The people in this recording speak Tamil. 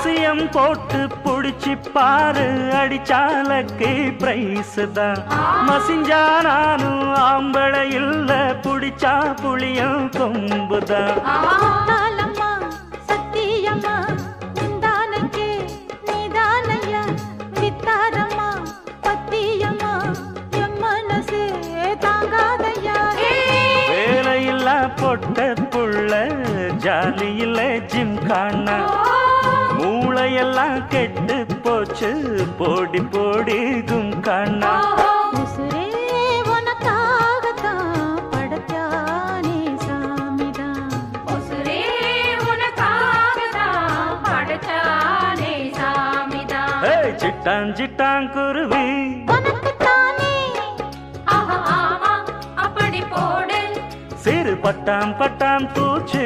வசியம் போட்டு புடிச்சு பாரு அடிச்சாலக்கு பிரைஸ் தான் மசிஞ்சா நானும் ஆம்பளை இல்ல புடிச்சா புளியும் கொம்புதான் வேலையில்லா பொட்ட புள்ள ஜாலியில ஜிம் காணா மூளையெல்லாம் கெட்டு போச்சு போடி போடி கும் காணா சிட்டான் சிட்டான் குருவி சிறு பட்டாம் பட்டாம் பூச்சி